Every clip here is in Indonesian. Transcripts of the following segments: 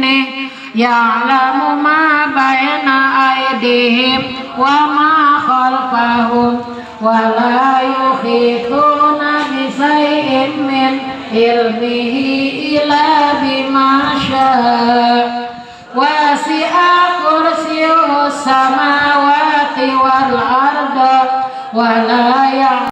بيمينه يعلم ما بين أيديهم وما خلفهم ولا يحيطون بشيء من علمه إلا بما شاء وسع كرسيه السماوات والأرض ولا يعلم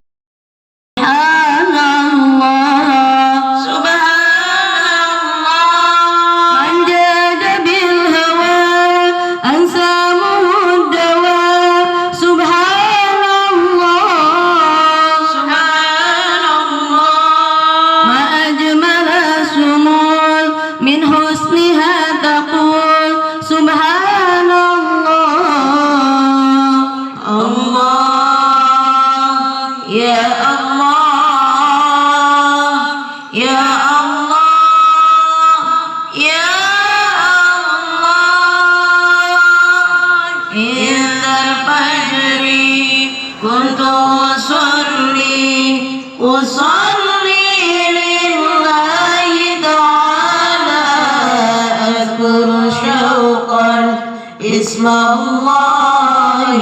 اسم الله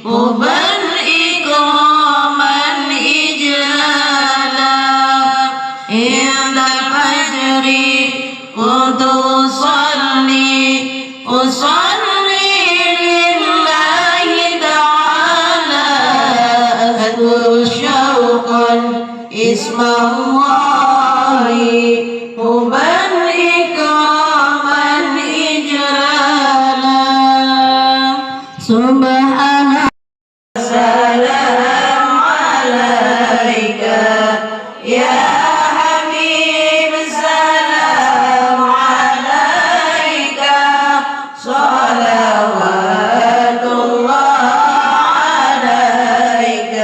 حبا إكراما إجلالا عند الفجر كنت أصلي لله تعالى أذكر شوقا اسم الله حبا إكراما إجلالا سبحان السلام عليك يا حبيب السلام عليك صلوات الله عليك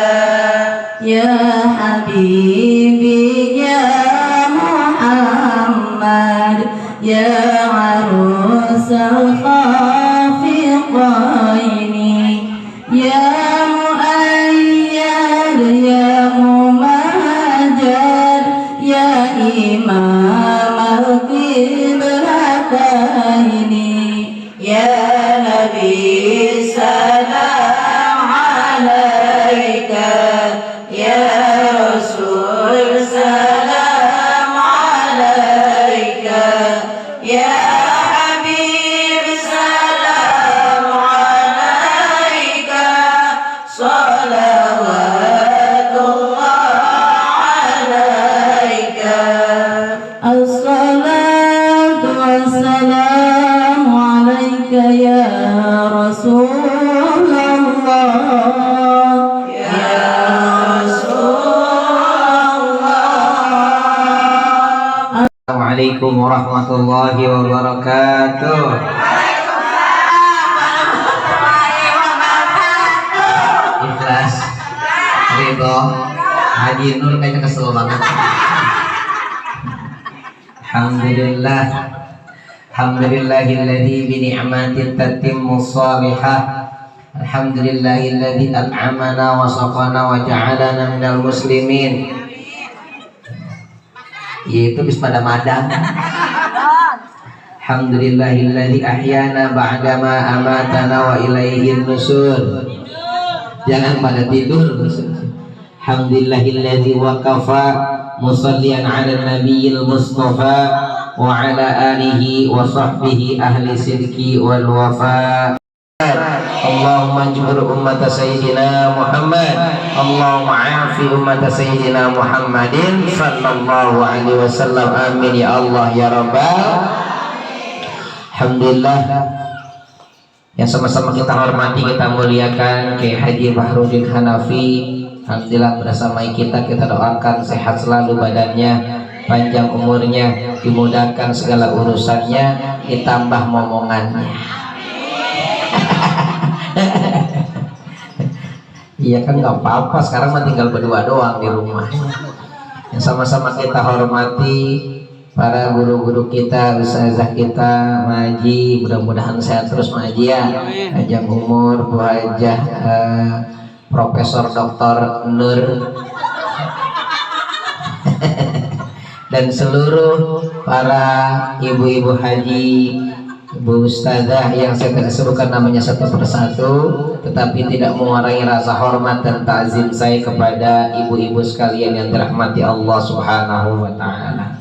يا حبيبي يا محمد يا عروس الخافقين يا مؤيد يا ممجد يا إمام القبلتين يا نبي سلام عليك يا رسول سلام عليك يا حبيب سلام عليك صلوات الله عليك الصلاة والسلام عليك يا رسول الله يا رسول الله. Assalamualaikum warahmatullahi wabarakatuh. Ikhlas, ridho, Haji Nur kayaknya kesel banget. Alhamdulillah, alhamdulillahilladzi bi ni'matin tatimmu shalihah. Alhamdulillahilladzi at'amana wa saqana wa ja'alana minal muslimin. Yaitu bis pada madang. Alhamdulillahilladzi ahyana ba'dama amatana wa ilaihin nusur. Jangan pada tidur. Alhamdulillahilladzi waqafa musallian 'ala nabiyil mustafa wa 'ala alihi wa sahbihi ahli sidqi wal wafa. Allahumma jbur ummata sayyidina Muhammad, Allahumma afi ummata sayyidina Muhammadin sallallahu alaihi wasallam. Amin ya Allah ya Rabbal. Alhamdulillah, yang sama-sama kita hormati, kita muliakan Kiai Haji Bahrudin Hanafi. Alhamdulillah bersamai kita doakan sehat selalu badannya, panjang umurnya, dimudahkan segala urusannya, ditambah momongannya. Iya kan nggak apa-apa, sekarang mah tinggal berdua doang di rumah. Yang sama-sama kita hormati para guru-guru kita, ustazah kita, Maji, mudah-mudahan sehat terus Maji ya, panjang umur, Bu Hajah, Profesor Dr. Nur. dan seluruh para ibu-ibu haji, ibu ustazah yang saya tidak sebutkan namanya satu persatu, tetapi tidak mengurangi rasa hormat dan ta'zim saya kepada ibu-ibu sekalian yang dirahmati Allah Subhanahu wa taala.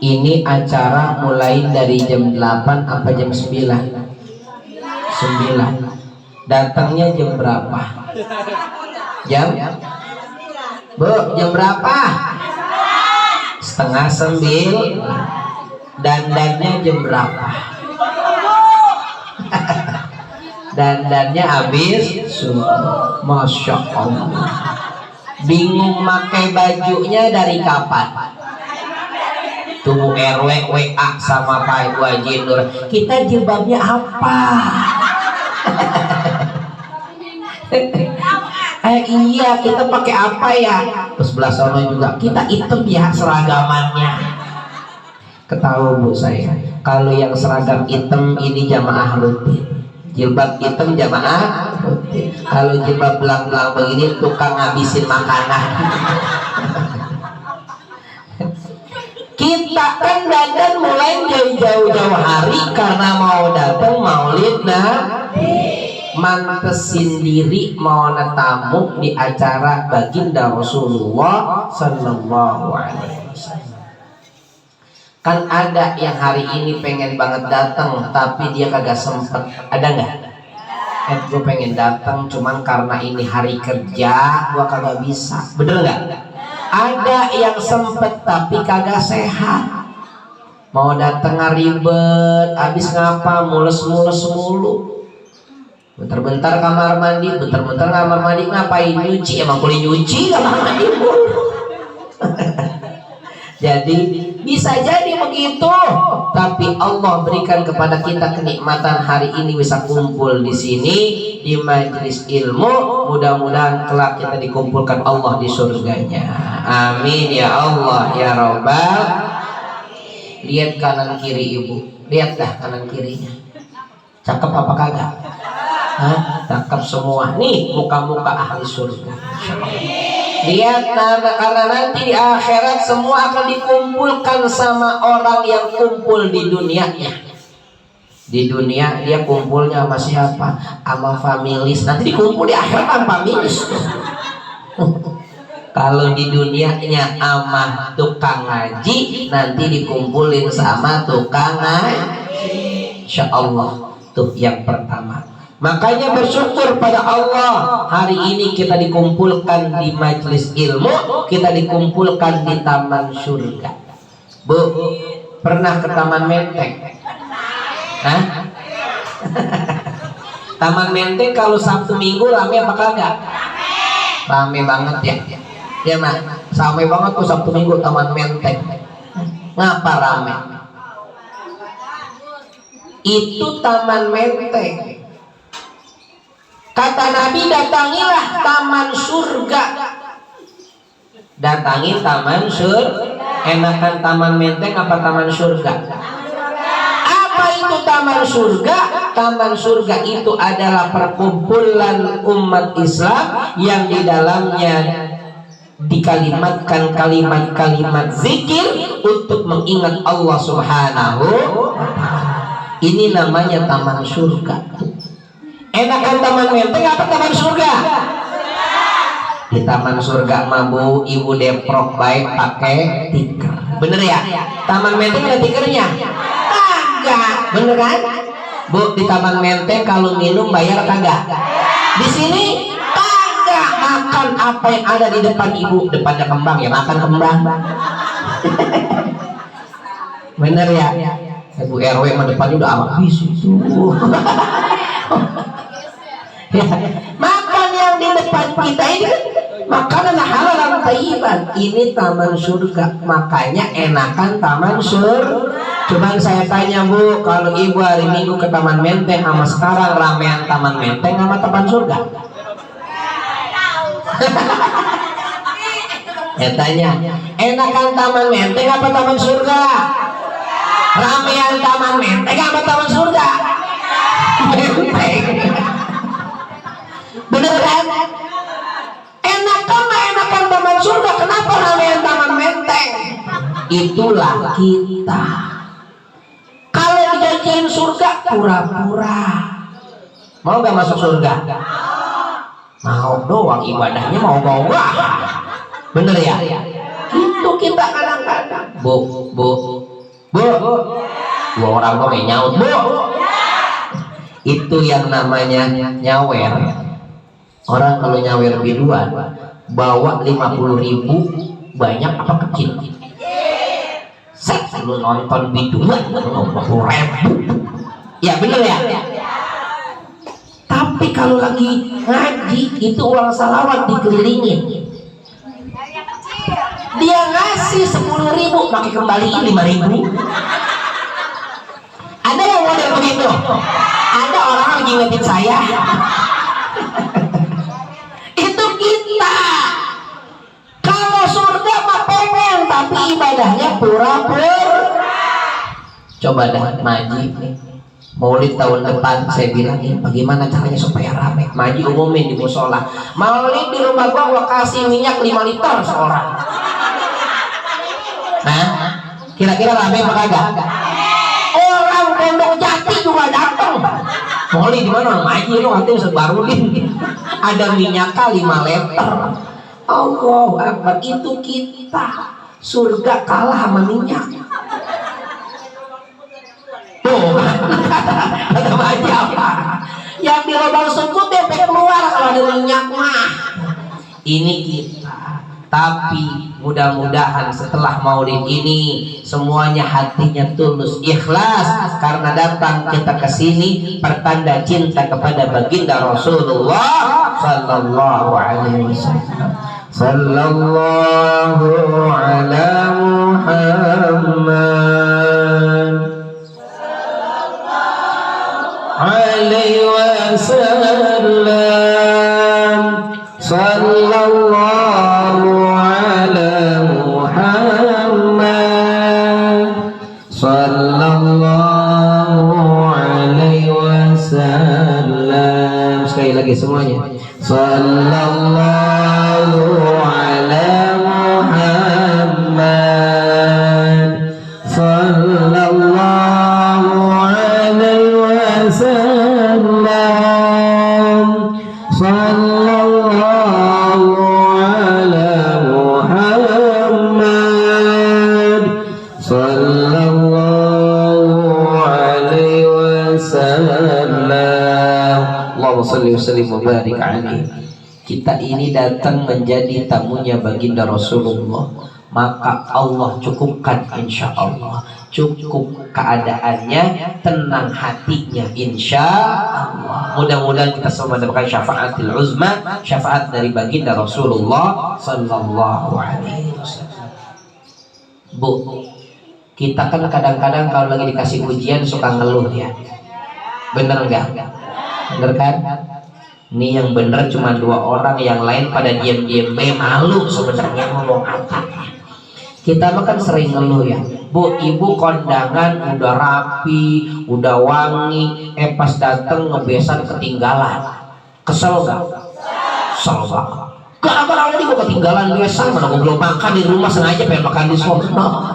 Ini acara mulai dari jam 8 apa jam 9? 9. Datangnya jam berapa? Jam? Bu, jam berapa? Setengah 9. Dandannya jam berapa? Dandannya habis subuh. Masya Allah. Bingung pakai bajunya dari kapan? Tunggu RW WA sama Pak Ibu Haji Nur, kita jilbabnya apa? Iya, kita pakai apa ya? Terus sebelah sana juga kita hitam ya seragamannya. Ketahui bu saya, kalau yang seragam hitam ini jamaah rutin, jilbab hitam jamaah rutin. Kalau jilbab belang-belang begini tukang ngabisin makanan. Kita kan dandan mulai jauh-jauh hari karena mau datang maulid mantesin diri mau tamu di acara baginda Rasulullah Sallallahu Alaihi Wasallam. Kan ada yang hari ini pengen banget datang tapi dia kagak sempet, ada nggak? Gue pengen datang cuman karena ini hari kerja gua kagak bisa, bener nggak? Ada yang sempet tapi kagak sehat, mau dateng ribet, habis ngapa mules-mules mulu. Bentar-bentar kamar mandi, bentar-bentar kamar mandi ngapain nyuci? Emang boleh nyuci kamar mandi mulu. Jadi bisa jadi begitu, tapi Allah berikan kepada kita kenikmatan hari ini bisa kumpul di sini di majelis ilmu. Mudah-mudahan kelak kita dikumpulkan Allah di surganya. Amin ya Allah ya Rabbal. Lihat kanan kiri ibu, lihatlah kanan kirinya. Cakep apa kagak? Hah? Cakep semua. Nih muka-muka ahli surga. Lihat karena nanti di akhirat semua akan dikumpulkan sama orang yang kumpul di dunianya. Di dunia dia kumpulnya sama siapa? Sama familis. Nanti dikumpul di akhirat sama familis. Kalau di dunianya sama tukang ngaji, nanti dikumpulin sama tukang ngaji. Insya Allah tuh yang pertama. Makanya bersyukur pada Allah, hari ini kita dikumpulkan di majelis ilmu, kita dikumpulkan di taman surga. Bu, pernah ke Taman Menteng? Hah? Taman Menteng kalau Sabtu Minggu rame apa kagak? Rame banget ya. Ya mak, rame banget tuh Sabtu Minggu Taman Menteng. Ngapa rame? Itu Taman Menteng. Kata Nabi, datangilah taman surga. Datangi taman surga. Enakan Taman Menteng apa taman surga? Apa itu taman surga? Taman surga itu adalah perkumpulan umat Islam yang di dalamnya dikalimatkan kalimat-kalimat zikir untuk mengingat Allah Subhanahu wa ta'ala. Ini namanya taman surga. Enakan Taman Menteng apa taman surga? Di taman surga mabu ibu deprok baik pakai tiker. Bener ya? Taman Menteng ada tikernya? Kagak. Bener kan? Bu, di Taman Menteng kalau minum bayar kagak? Di sini kagak. Makan apa yang ada di depan ibu. Depannya kembang ya, makan kembang. Bener ya? Ibu RW mah depannya udah habis itu. Ya, makan yang di depan kita ini makanan halal dan thayyiban. Ini taman surga, makanya enakan taman surga. Cuman saya tanya bu, kalau ibu hari Minggu ke Taman Menteng sama sekarang ramean Taman Menteng sama taman surga? Ya tanya, enakan Taman Menteng apa taman surga? Ramean Taman Menteng apa taman surga? Menteng. Bener kan? Enakan taman surga kenapa namanya taman menteng? Itulah kita. Kalau dijanjiin surga pura-pura. Mau gak masuk surga? Mau doang, ibadahnya mau gak? Bener ya? Itu kita kadang-kadang. Bu. Dua orang kok kayak nyaut, Bu. Itu yang namanya nyawer. Orang kalau nyawer biduan bawa 50.000, banyak apa kecil? Set, lu nonton biduan 50.000. Ya bener ya? Tapi kalau lagi ngaji itu uang salawat dikelilingin. Dia ngasih 10.000, pakai kembaliin 5.000. Ada yang model begitu? Ada orang lagi ngeliatin saya. Itu kita. Kalau surga mah pengen, tapi ibadahnya pura-pura. Coba dah Maji Maulid tahun depan, saya bilang ini bagaimana caranya supaya rame. Maji umumin di musola. Maulid di rumah gua kasih minyak 5 liter seorang. Nah, kira-kira rame apa kagak? Orang Pondok Jati juga datang. Maulid di mana? Maji lu nanti sebarulin. Ada minyaknya 5 liter. Allahu Akbar, itu kita. Surga kalah sama minyak. Tuh, kata Maji apa? Yang di lubang sungguh sampai keluar kalau ada minyak mah. Ini kita. Tapi mudah-mudahan setelah maulid ini semuanya hatinya tulus ikhlas karena datang kita ke sini pertanda cinta kepada baginda Rasulullah sallallahu alaihi wasallam. Sallallahu ala Muhammad alaihi wasallam. Sallallahu sekali lagi semuanya. Sallallahu ala Muhammad. Sallallahu alaihi wasallam. Sallallahu ala Muhammad. Sallallahu alaihi wasallam. Allahumma shalli wa sallim wa barik alaihi. Kita ini datang menjadi tamunya baginda Rasulullah, maka Allah cukupkan insya Allah. Cukup keadaannya, tenang hatinya insya Allah. Mudah-mudahan kita semua mendapatkan syafaatul uzma, syafaat dari baginda Rasulullah sallallahu alaihi wasallam. Bu, kita kan kadang-kadang kalau lagi dikasih ujian suka ngeluh ya. Bener enggak? Bener kan? Ini yang bener cuma 2 orang, yang lain pada diam-diam malu sebenarnya ngomong apa. Kita mah kan sering ngeluh ya, Bu, ibu kondangan udah rapi, udah wangi, pas dateng ngebesan ketinggalan. Kesel gak? Kesel banget. Gara-gara ini gue ketinggalan besan, mana gue belum makan di rumah, sengaja pengen makan di sono.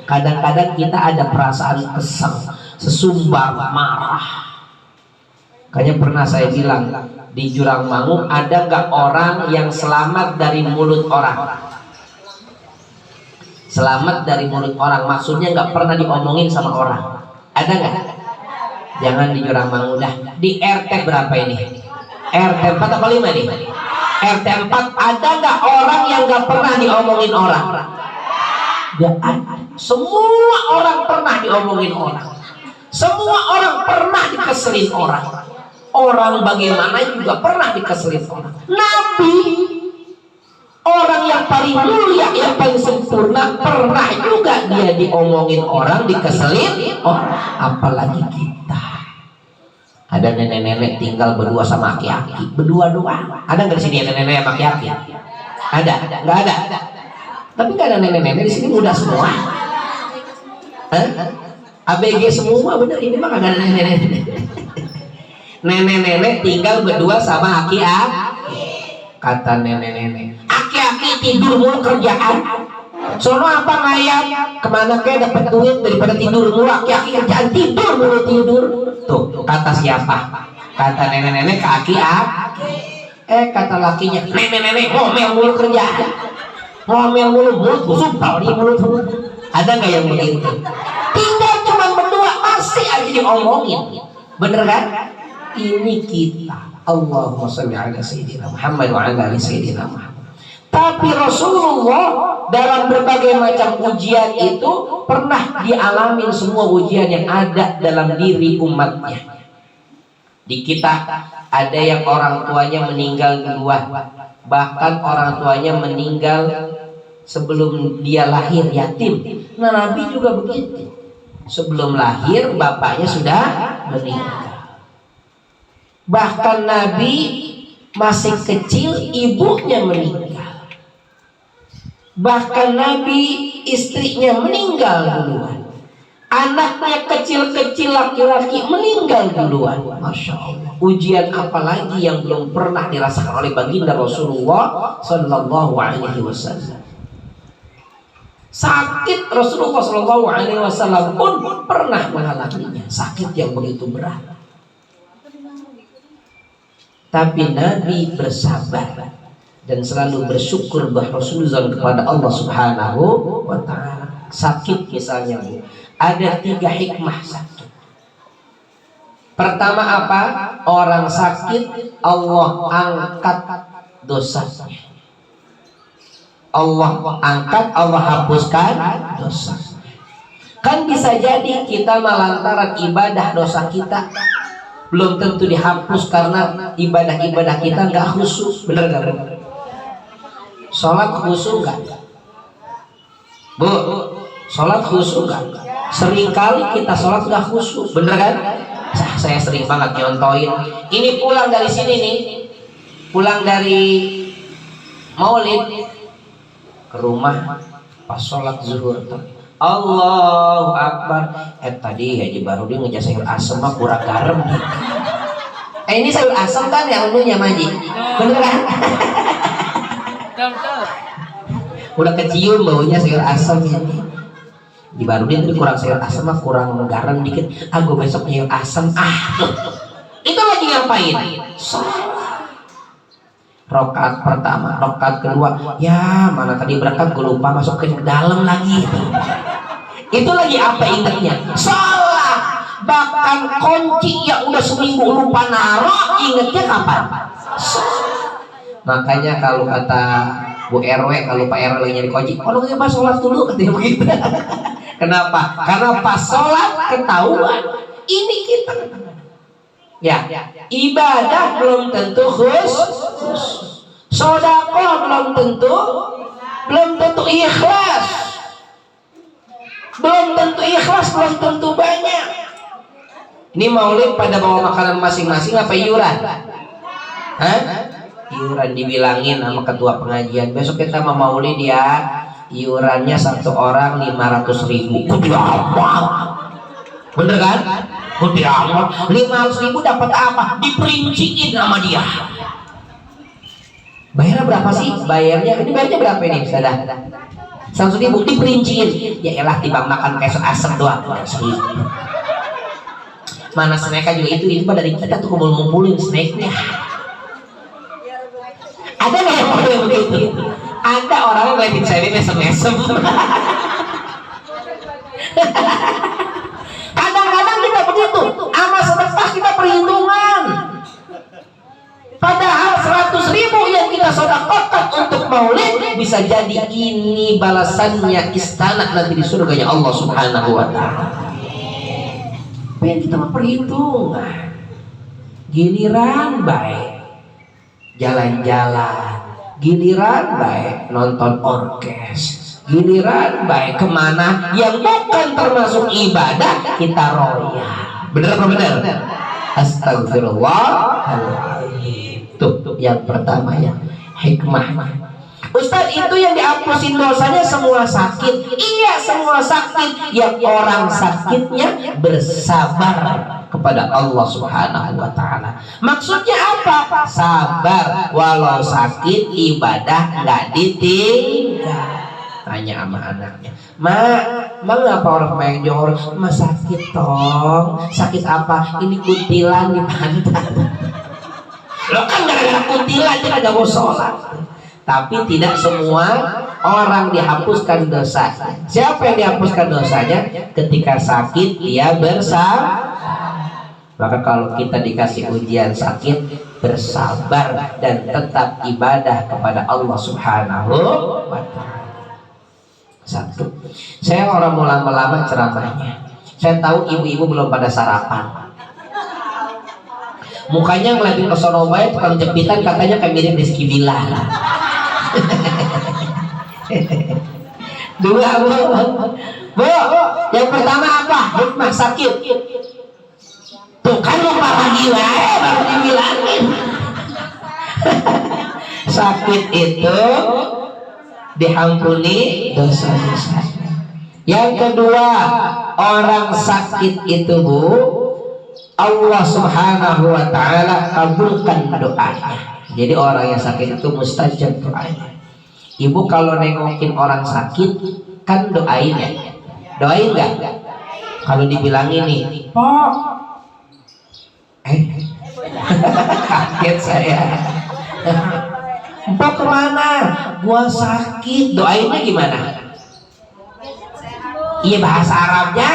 Kadang-kadang kita ada perasaan kesel, sesumbar marah. Kayaknya pernah saya bilang di Jurang Mangu, ada nggak orang yang selamat dari mulut orang? Selamat dari mulut orang maksudnya nggak pernah diomongin sama orang. Ada nggak? Jangan di Jurang Mangu dah. Di RT berapa ini? RT 4 apa 5 nih? RT 4 ada nggak orang yang nggak pernah diomongin orang? Gak ada. Semua orang pernah diomongin orang. Semua orang pernah dikeselin orang. Orang bagaimana juga pernah dikeselin orang. Nabi, orang yang paling mulia, yang paling sempurna, pernah juga dia diomongin orang, dikeselin orang. Apalagi kita. Ada nenek-nenek tinggal berdua sama aki-aki, berdua doang. Ada nggak di sini nenek-nenek sama aki-aki? Ada? Nggak ada. Tapi nggak ada nenek-nenek di sini, muda semua. ABG semua, bener. Ini mah nggak ada nenek-nenek. Nenek-nenek tinggal berdua sama aki-aki. Kata nenek-nenek, aki-aki tidur mulu kerjaan. Sono apa ngayap? Kemana kayak dapat duit daripada tidur mulu? Aki-aki kerjaan tidur mulu tidur. Tuh kata siapa? Kata nenek-nenek ke aki-aki. Kata lakinya, nenek-nenek ngomel mulu kerjaan. Ngomel mulu mulut busuk tau di mulut. Ada nggak yang begitu? Tinggal cuma berdua masih aja diomongin. Bener kan? Ini kita. Allahumma sholli ala sayyidina Muhammad wa ala ali sayyidina Muhammad. Tapi Rasulullah dalam berbagai macam ujian itu pernah dialami semua ujian yang ada dalam diri umatnya. Di kita ada yang orang tuanya meninggal duluan, bahkan orang tuanya meninggal sebelum dia lahir, yatim. Nah, Nabi juga begitu. Sebelum lahir bapaknya sudah meninggal. Bahkan Nabi masih kecil ibunya meninggal. Bahkan Nabi istrinya meninggal duluan. Anaknya kecil-kecil laki-laki meninggal duluan. Masya Allah. Ujian apa lagi yang belum pernah dirasakan oleh baginda Rasulullah Sallallahu Alaihi Wasallam. Sakit Rasulullah Sallallahu Alaihi Wasallam pun pernah mengalaminya. Sakit yang begitu berat. Tapi Nabi bersabar dan selalu bersyukur berhusnuzon kepada Allah Subhanahu wa Ta'ala. Sakit misalnya, Bu, ada 3 hikmah sakit. Pertama apa? Orang sakit Allah angkat dosanya. Allah angkat, Allah hapuskan dosa. Kan bisa jadi kita melantaran ibadah dosa kita belum tentu dihapus karena ibadah-ibadah kita nggak khusyuk. Bener nggak, Bu? Sholat khusyuk nggak, Bu? Sholat khusyuk nggak? Seringkali kita sholat nggak khusyuk, bener kan? Saya sering banget nyontoin. Ini pulang dari sini nih, pulang dari Maulid ke rumah pas sholat zuhur. Allahu Akbar. Tadi Haji Barudin ngejas sayur asem mah kurang garam. Ini sayur asem kan yang menunya Maji. Bener kan? Udah kecium baunya sayur asem ini. Di Barudin tadi kurang sayur asem mah kurang garam dikit. Gue besok sayur asem. Itu lagi ngapain? Rokaat pertama, rokaat kedua, ya mana tadi berangkat gue lupa masuk ke dalam lagi. Itu lagi apa ingatnya? Salah. Bahkan kunci yang udah seminggu lupa naruh, ingatnya kapan? Makanya kalau kata Bu RW, kalau Pak RW lagi nyari kunci, kalau nggak pas sholat dulu katanya begitu. Kenapa? Karena pas sholat ketahuan. Ini kita. Ya, ibadah belum tentu khusus, sedekah belum tentu ikhlas, belum tentu banyak. Ini Maulid pada bawa makanan masing-masing apa iuran? Iuran dibilangin sama ketua pengajian. Besok kita mau Maulid ya, iurannya satu orang 500.000. Bener kan? Udah amat 500.000 dapat apa? Diperinciin sama dia. Bayarnya berapa sih? Bayarnya berapa ini? Sudah 100.000 diperinciin. Ya elah timbang makan kayak asem doang. Mana snacknya juga itu dari kita tuh ngumpulin snacknya. Ada nggak yang model begitu? Ada orang yang ngeliatin saya ini mesem-mesem. Kadang-kadang kita begitu, amal sedekah kita perhitungan. Padahal 100.000 yang kita sedekahkan untuk Maulid bisa jadi ini balasannya istana nanti di surganya Allah Subhanahu wa Ta'ala. Pengen kita mah perhitungan. Giliran baik jalan-jalan, giliran baik nonton orkes, giliran baik kemana yang bukan termasuk ibadah kita royal. Bener apa bener? Astagfirullahaladzim. Tuh yang pertama ya, hikmah. Ustaz, itu yang dihapusin dosanya semua sakit. Iya semua sakit. Yang orang sakitnya bersabar kepada Allah Subhanahu wa taala. Maksudnya apa? Sabar walau sakit, ibadah nggak ditinggal. Tanya sama anaknya, ngapa orang main johor? Ma sakit tong. Sakit apa? Ini kuntilan di pantat. Lo kan gara-gara kuntilan dia kagak mau sholat. Tapi tidak semua orang dihapuskan dosanya. Siapa yang dihapuskan dosanya? Ketika sakit dia bersabar. Maka kalau kita dikasih ujian sakit, bersabar dan tetap ibadah kepada Allah Subhanahu wa ta'ala. Satu, saya orang mau lama-lama ceramahnya. Saya tahu ibu-ibu belum pada sarapan. Mukanya ngeliatin ke sono bae, tukang jepitan katanya kayak mirip Rizky Bilal. Dua, Bu, yang pertama apa? Hikmah sakit. Tuh kan lupa lagi wae, baru dibilangin. Sakit itu diampuni dosa-dosa. Yang kedua, orang sakit itu, Bu, Allah Subhanahu wa ta'ala kabulkan doanya. Jadi orang yang sakit itu mustajab doanya. Ibu kalau nengokin orang sakit kan doain ya? Doain nggak? Kalau dibilangin nih, Pok, kaget saya. Pok kemana? Gua sakit. Doainnya gimana? Iya bahasa Arabnya.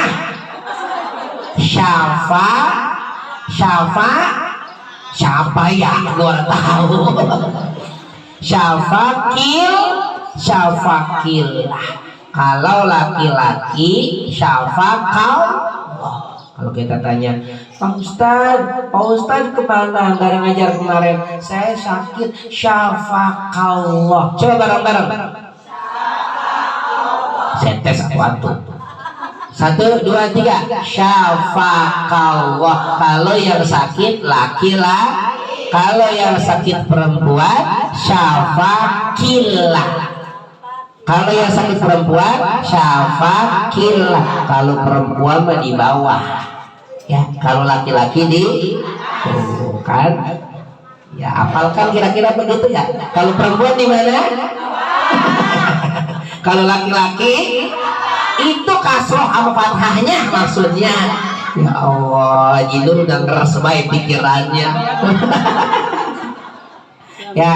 Siapa ya? Gua tahu. Syafakillah. Kalau laki-laki syafakal. Kalau kita tanya, Pak Ustadz kemana? Gak ada ngajar kemarin. Saya sakit. Syafakallah. Coba bareng-bareng. Saya tes waktu. 1, 2, 3. Syafakallah. Kalau yang sakit laki-laki. Kalau yang sakit perempuan, syafakillah. Kalau yang sakit perempuan, syafakillah. Kalau perempuan mah di bawah. Ya, kalau laki-laki di kan. Ya, apalkan kira-kira begitu ya. Kalau perempuan di mana? Kalau laki-laki itu kasroh sama fathahnya maksudnya. Ya Allah, Jinur udah keras baik pikirannya. Ya,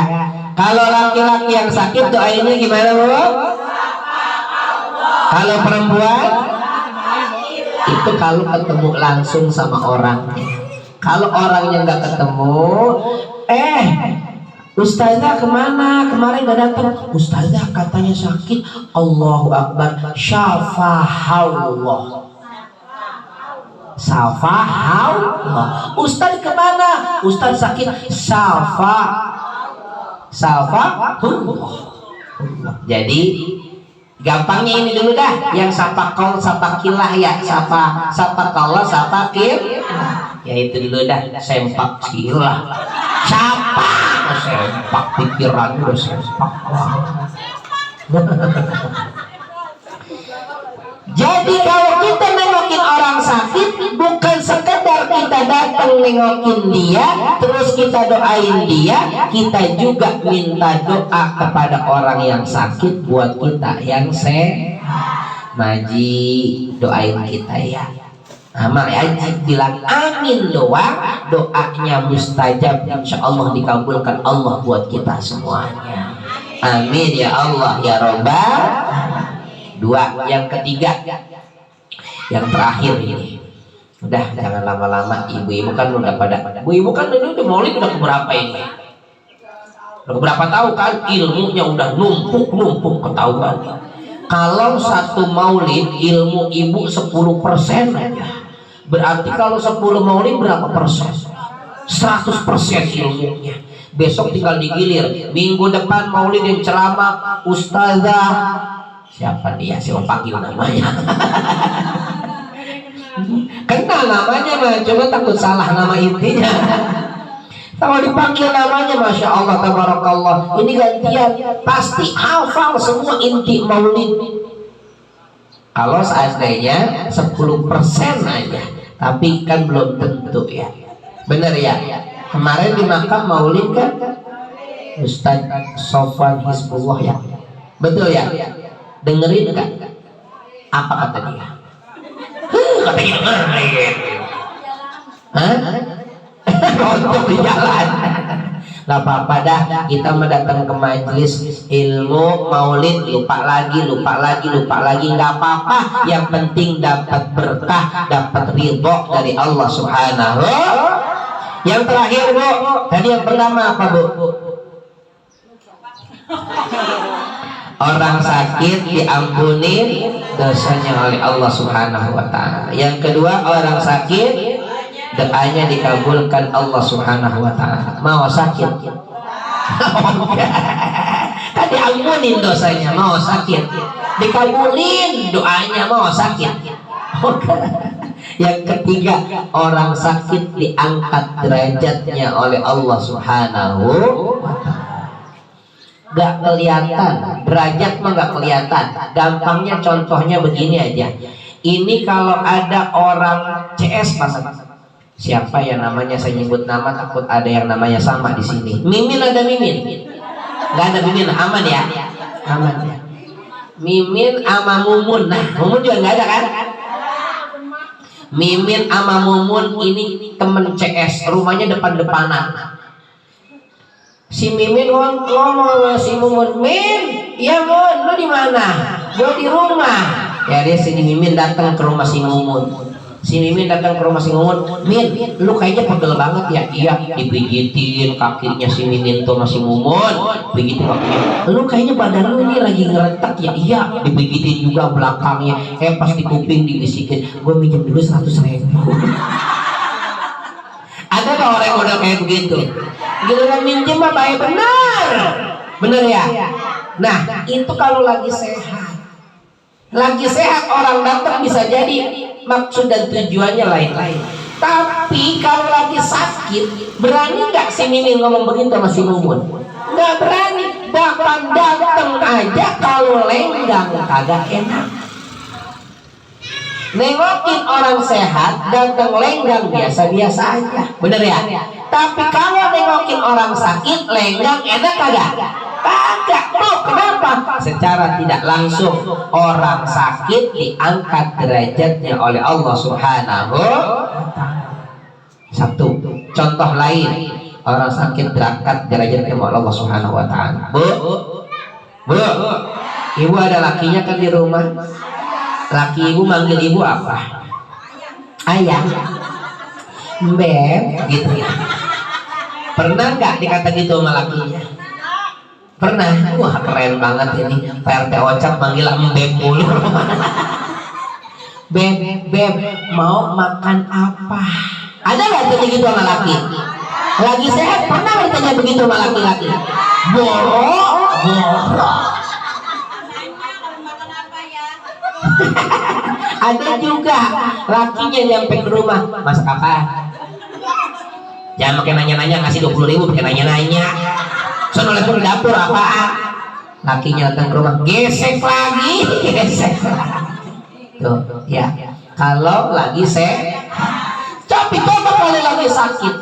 kalau laki-laki yang sakit doainnya gimana, Bu? Kalau perempuan itu kalau ketemu langsung sama orangnya. Kalau orangnya nggak ketemu, Ustazah kemana? Kemarin gak datang. Ustazah katanya sakit. Allahu Akbar. Syafahullah. Syafahullah. Ustaz kemana? Ustaz sakit. Syafahullah. Jadi gampangnya ini dulu dah. Yang sapakol, sapakilah ya. Sapakallah, sapakil. Ya itu dulu dah. Sempak kilah. Siapa? Sempak pikiran udah sempak. Jadi kalau kita nengokin orang sakit, bukan sekedar kita datang nengokin dia, terus kita doain dia, kita juga minta doa kepada orang yang sakit buat kita yang sehat. Maji doain kita ya. Amal Haji bilang amin doang, doanya mustajab, insya Allah dikabulkan Allah buat kita semuanya. Amin ya Allah ya Rabbal. Dua, yang ketiga, yang terakhir ini. Udah jangan lama-lama, ibu-ibu kan udah pada. Ibu-ibu kan udah maulid udah keberapa ini? Udah keberapa tahu kan? Ilmunya udah numpuk ketahuan. Kalau satu maulid ilmu ibu 10% aja. Berarti kalau 10 maulid berapa persen? 100% ilmunya. Besok tinggal digilir. Minggu depan maulid yang ceramah Ustazah. Siapa dia? Siapa panggil namanya? Kenal namanya mah, coba takut salah nama intinya. Kalau dipanggil namanya, Masya Allah, Tabarakallah, ini gantian, pasti hafal semua inti maulid. Kalau seandainya 10% aja, Tapi kan belum tentu ya. Bener ya. Kemarin di makam maulid kan Ustadz Sofwan Hizbullah ya. Betul ya. Dengerin kan? Apa kata dia? Katanya dengerin. Hah? Untuk di jalan. Gak apa-apa dah, kita mendatang ke majelis ilmu maulid lupa lagi nggak apa-apa. Yang penting dapat berkah, dapat ridho dari Allah Subhanahu. Yang terakhir Bu, tadi yang pertama apa Bu? Orang sakit diampuni dosanya oleh Allah Subhanahu wa Ta'ala. Yang kedua, orang sakit doanya dikabulkan Allah Subhanahu wa Ta'ala. Mau sakit? Kan diampunin dosanya, mau sakit dikabulin doanya, mau sakit. Yang ketiga, orang sakit diangkat derajatnya oleh Allah Subhanahu wa Ta'ala. Gak kelihatan, derajat mah gak kelihatan. Gampangnya contohnya begini aja. Ini kalau ada orang CS pasang, siapa yang namanya, saya nyebut nama takut ada yang namanya sama di sini. Mimin, ada Mimin? Gak ada Mimin, aman ya? Aman ya. Mimin ama Mumun. Nah, Mumun juga gak ada kan? Mimin ama Mumun ini temen CS, rumahnya depan-depanan. Si Mimin ngomong sama si Mumun, Min, iya Mun, lu di mana? Gua di rumah. Ya dia si Mimin datang ke rumah si Mumun. Si Mimin datang ke rumah si Mumun, Min, lu kayaknya pegel banget ya? Iya, dipijitin kakinya si Mimin tuh sama si Mumun, pijitin kakinya. Lu kayaknya badan lu ini lagi ngeretak ya? Iya, dipijitin juga belakangnya. Pas di kuping dibisikin, gua minjem dulu 100.000. Ada nggak orang model kayak begitu? Giliran minjem mah baik benar, bener ya. Nah itu kalau lagi sehat orang datang bisa jadi maksud dan tujuannya lain-lain. Tapi kalau lagi sakit, berani nggak si Mimin ngomong begitu sama si Mumun? Nggak berani. Bahkan datang aja kalau lenggang kagak enak. Nengokin orang sehat datang lenggang biasa-biasa aja, bener ya? Tapi kalau nengokin orang sakit lenggang enak kagak? Kagak. Oh, kenapa? Secara tidak langsung orang sakit diangkat derajatnya oleh Allah Subhanahu wa Ta'ala. Satu contoh lain, orang sakit berangkat derajatnya oleh Allah Subhanahu wa Ta'ala. Bu, ibu ada lakinya kan di rumah? Laki ibu manggil ibu apa? Ayah, Beb, gitu ya. Pernah nggak dikata gitu sama lakinya? Pernah. Wah keren banget ini. PRT Ocap manggil Beb mulu. Beb, mau makan apa? Ada nggak ditanya gitu sama laki? Lagi sehat pernah nggak ditanya begitu sama laki-laki? Borok. Ada juga lakinya nyampe ke rumah, masak apa? Jangan pakai nanya-nanya, ngasih 20.000 pakai nanya-nanya. Sono ke dapur apaan? Lakinya datang ke rumah, gesek lagi. Tuh, ya. Kalau lagi tapi coba kalau lagi sakit,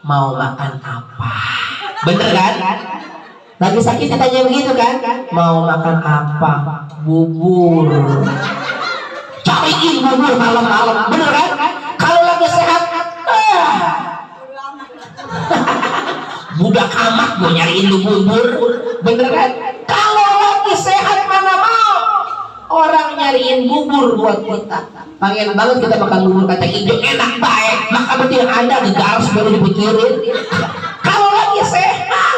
mau makan apa? Bener kan? Lagi sakit ditanya begitu kan? Mau makan apa? Bubur. Cariin bubur malam-malam, bener kan? Kalau lagi sehat, budak amat gue nyariin lu bubur, bener kan? Kalau lagi sehat mana mau orang nyariin bubur buat kita. Pengen banget kita makan bubur kacang hijau, enak baik. Maka berarti yang ada digaras baru dipikirin. Kalau lagi sehat.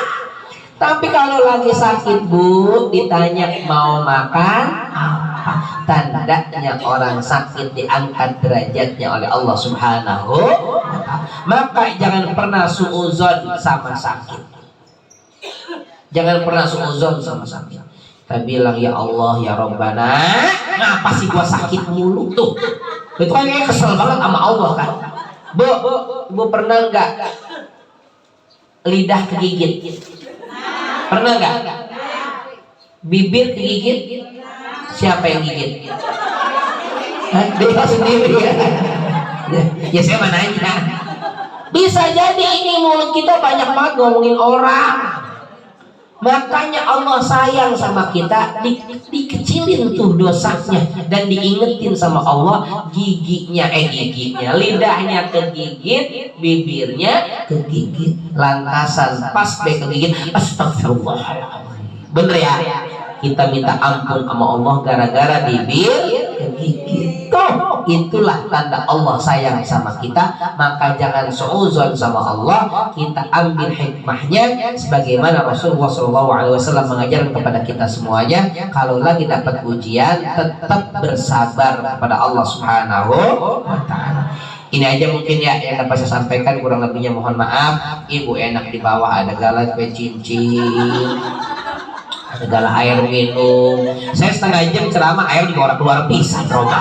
Tapi kalau lagi sakit Bu, ditanya mau makan apa? Tandanya orang sakit diangkat derajatnya oleh Allah Subhanahu wa Ta'ala. Maka jangan pernah suudzon sama sakit. Jangan pernah suudzon sama sakit. Kita bilang ya Allah ya Rabbana, ngapa sih gua sakit mulu tuh? Itu kan kayak kesel banget sama Allah kan. Bu pernah nggak lidah kegigit? Pernah nggak? Bibir kegigit? Siapa yang gigit? Dia sendiri ya. Ya saya mana nanya. Bisa jadi ini mulut kita banyak banget ngomongin orang. Makanya Allah sayang sama kita, dikecilin tuh dosanya dan diingetin sama Allah giginya, lidahnya kegigit, bibirnya kegigit, lantasan pas kegigit, astagfirullahaladzim. Bener ya? Kita minta ampun sama Allah gara-gara bibir kegigit. Tuh, itulah tanda Allah sayang sama kita. Maka jangan suudzon sama Allah. Kita ambil hikmahnya sebagaimana Rasulullah SAW mengajarkan kepada kita semuanya. Kalau lagi dapat ujian, tetap bersabar kepada Allah Subhanahu wa Ta'ala. Ini aja mungkin ya yang dapat saya sampaikan, kurang lebihnya mohon maaf. Ibu enak di bawah, ada galak kue cincin, segala air minum. Saya setengah jam ceramah, air juga keluar pisah roba.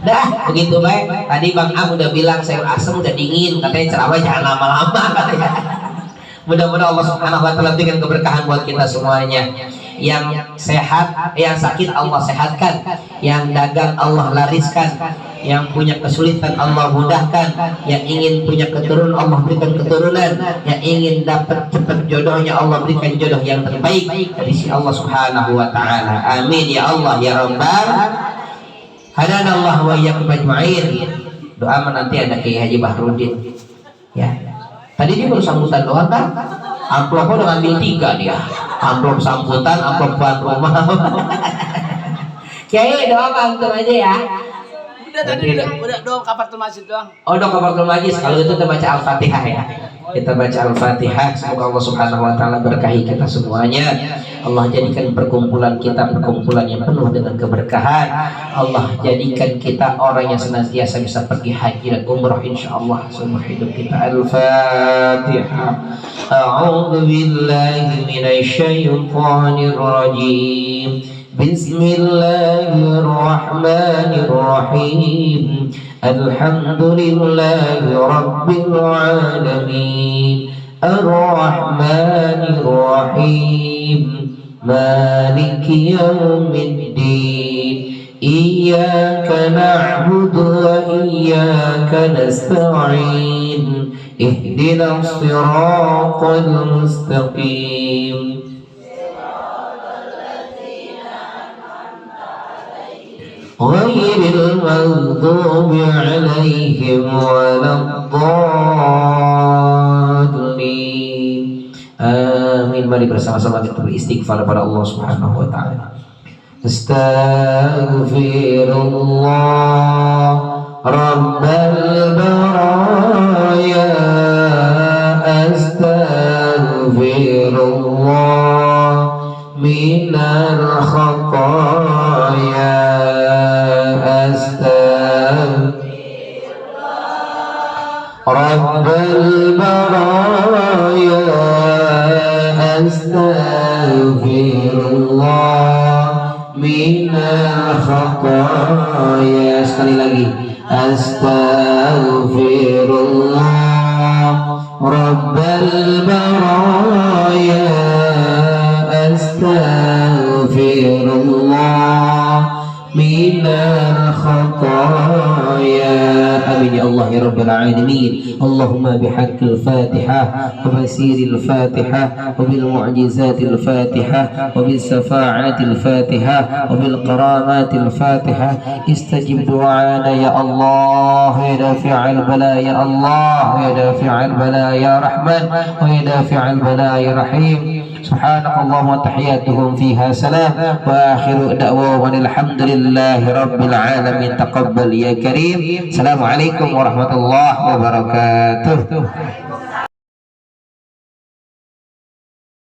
Dah begitu baik. Tadi Bang Am udah bilang sayur asem udah dingin, katanya ceramah jangan lama-lama katanya. Mudah-mudahan Allah Subhanahu wa Ta'ala berikan keberkahan buat kita semuanya. Yang sehat, yang sakit Allah sehatkan, yang dagang Allah lariskan, yang punya kesulitan Allah mudahkan, yang ingin punya keturunan Allah berikan keturunan, yang ingin dapat cepat jodohnya Allah berikan jodoh yang terbaik dari si Allah Subhanahu wa Ta'ala. Amin ya Allah ya Rabbal. Hadanallah wa iyyakum ajma'in. Doa nanti ada Kiai Haji Bahrudin. Ya. Tadi dia baru sambutan doang kan? Amplopnya udah ngambil 3 dia. Amplop sambutan, amplop buat rumah. Kiai doa langsung aja ya. Udah tadi udah doa kafaratul majlis doang. Oh, doa kafaratul majlis. Kalau itu kita baca Al-Fatihah ya. Kita baca Al-Fatihah. Semoga Allah Subhanahu wa Ta'ala berkahi kita semuanya. Allah jadikan perkumpulan kita perkumpulan yang penuh dengan keberkahan. Allah jadikan kita orang yang senantiasa bisa pergi haji dan umrah insyaallah seumur hidup kita. Al-Fatihah. A'udzu billahi minasyaitonir rajim. Bismillahirrahmanirrahim. Alhamdulillahi rabbil alamin. Ar-Rahmanir Rahim. Maliki yaumiddin. Iyyaka na'budu wa iyyaka nasta'in. Ihdinas siratal mustaqim. Ghairil maghdubi 'alaihim waladdallin. Amin. Mari bersama-sama kita beristighfar kepada Allah Subhanahu wa Ta'ala. Astaghfirullah Rabbal baraya. Astaghfirullah minal khataya. Rabbal baraya. Astaghfirullah minal khataya. Sekali lagi. Astaghfirullah Rabbal baraya. Astaghfirullah minal khataya. Amin ya Allah ya Rabbil alamin. Allahumma bihaqqil Fatihah wa basiril Fatihah wa bil mu'jizatil Fatihah wa bis safa'atil Fatihah wa bil karamatil Fatihah istajib du'ana ya Allah ya dafi'al bala ya Allah ya dafi'al bala ya Rahman wa ya dafi'al bala ya Rahim. Subhanakallahumma tahiyyatuhum fiha salam wa akhiru da'wahum alhamdulillahi rabbil alamin. Taqabbal ya karim. Assalamualaikum warahmatullahi wabarakatuh.